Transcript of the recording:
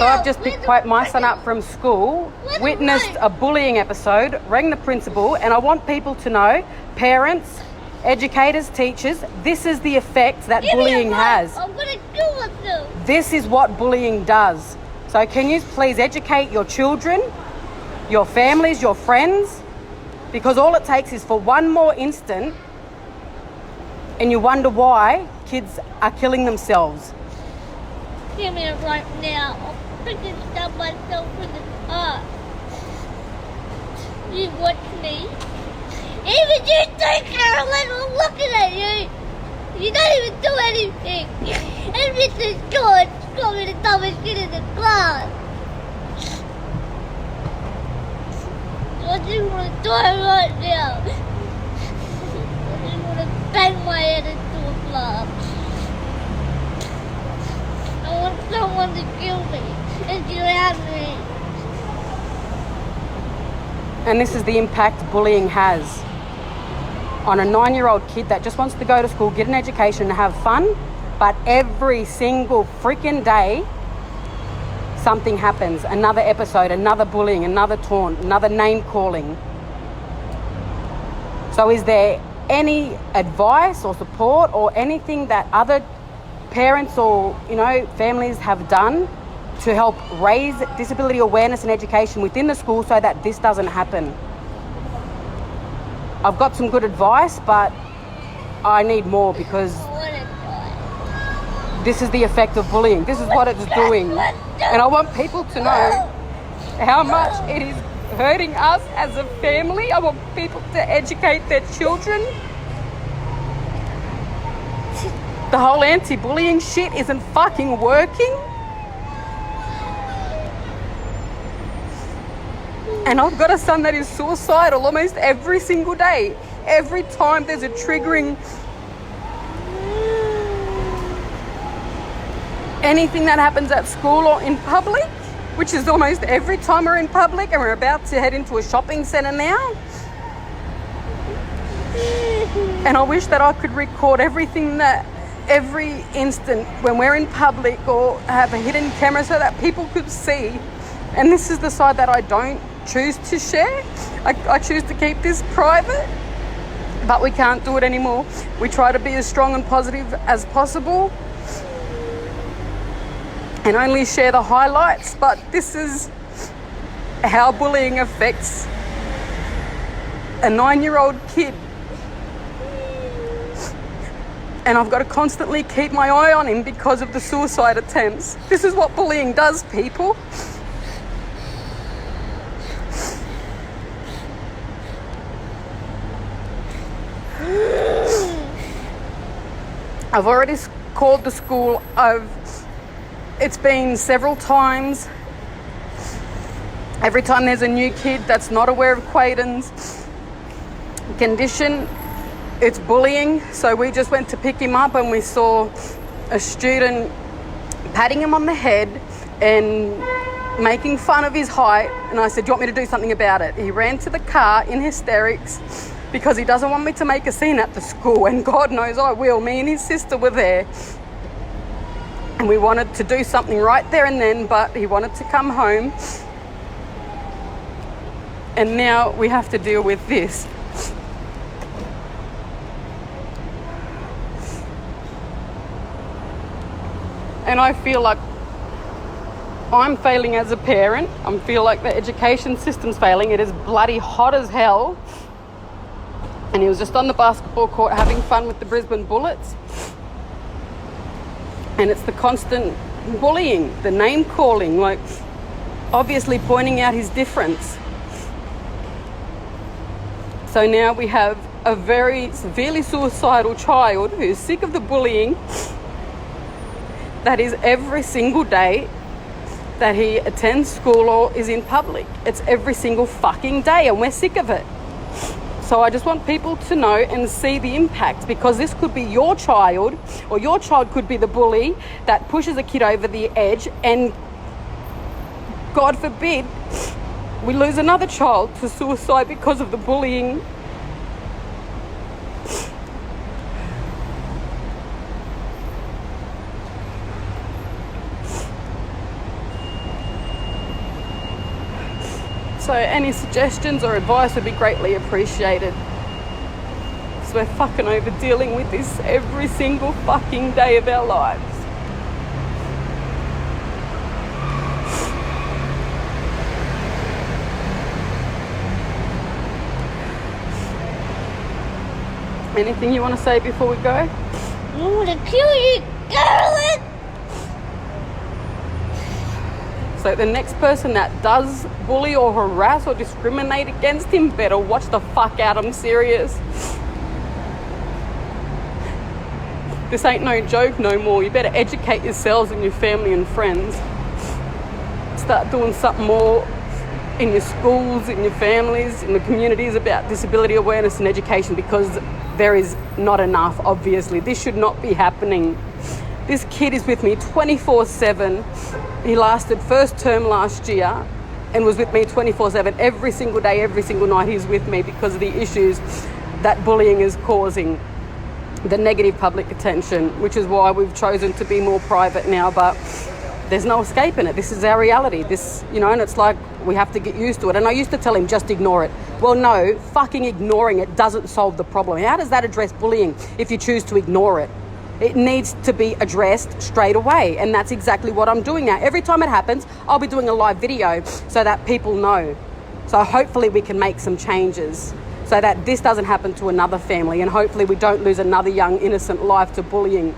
So I've just picked my son up from school, witnessed a bullying episode, rang the principal, and I want people to know, parents, educators, teachers, this is the effect that bullying has. I'm going to deal with them. This is what bullying does. So can you please educate your children, your families, your friends? Because all it takes is for one more instant and you wonder why kids are killing themselves. Give me it right now. I'll freaking stab myself in the heart. You watch me. Even you too, Carolyn, I'm looking at you. You don't even do anything. And Mrs. George got me the dumbest kid in the class. I just want to die right now. I just want to bang my head into a glass. I want someone to kill me and drown me. And this is the impact bullying has on a 9-year-old kid that just wants to go to school, get an education and have fun, but every single freaking day something happens, another episode, another bullying, another taunt, another name calling. So is there any advice or support or anything that other parents or, families have done to help raise disability awareness and education within the school so that this doesn't happen? I've got some good advice, but I need more because this is the effect of bullying. This is what it's doing. And I want people to know how much it is hurting us as a family. I want people to educate their children. The whole anti-bullying shit isn't fucking working. And I've got a son that is suicidal almost every single day. Every time there's a triggering anything that happens at school or in public, which is almost every time we're in public, and we're about to head into a shopping centre now. And I wish that I could record every instant when we're in public or have a hidden camera so that people could see. And this is the side that I don't choose to share. I choose to keep this private, but we can't do it anymore. We try to be as strong and positive as possible and only share the highlights, but this is how bullying affects a 9-year-old kid. And I've got to constantly keep my eye on him because of the suicide attempts. This is what bullying does, people. I've already called the school. It's been several times. Every time there's a new kid that's not aware of Quaden's condition, it's bullying. So we just went to pick him up and we saw a student patting him on the head and making fun of his height. And I said, do you want me to do something about it? He ran to the car in hysterics because he doesn't want me to make a scene at the school. And God knows I will. Me and his sister were there. And we wanted to do something right there and then, but he wanted to come home. And now we have to deal with this. And I feel like I'm failing as a parent. I feel like the education system's failing. It is bloody hot as hell. And he was just on the basketball court having fun with the Brisbane Bullets. And it's the constant bullying, the name calling, like obviously pointing out his difference. So now we have a very severely suicidal child who's sick of the bullying that is every single day that he attends school or is in public. It's every single fucking day and we're sick of it. So I just want people to know and see the impact, because this could be your child, or your child could be the bully that pushes a kid over the edge, and God forbid we lose another child to suicide because of the bullying. So any suggestions or advice would be greatly appreciated. Because we're fucking over dealing with this every single fucking day of our lives. Anything you want to say before we go? I want to kill you, Carolyn! So the next person that does bully or harass or discriminate against him better watch the fuck out. I'm serious. This ain't no joke no more. You better educate yourselves and your family and friends. Start doing something more in your schools, in your families, in the communities about disability awareness and education, because there is not enough, obviously. This should not be happening. This kid is with me 24/7. He lasted first term last year and was with me 24/7. Every single day, every single night he's with me because of the issues that bullying is causing. The negative public attention, which is why we've chosen to be more private now, but there's no escaping it. This is our reality. This, and it's like we have to get used to it. And I used to tell him, just ignore it. Well, no, fucking ignoring it doesn't solve the problem. How does that address bullying if you choose to ignore it? It needs to be addressed straight away. And that's exactly what I'm doing now. Every time it happens, I'll be doing a live video so that people know. So hopefully we can make some changes so that this doesn't happen to another family, and hopefully we don't lose another young innocent life to bullying.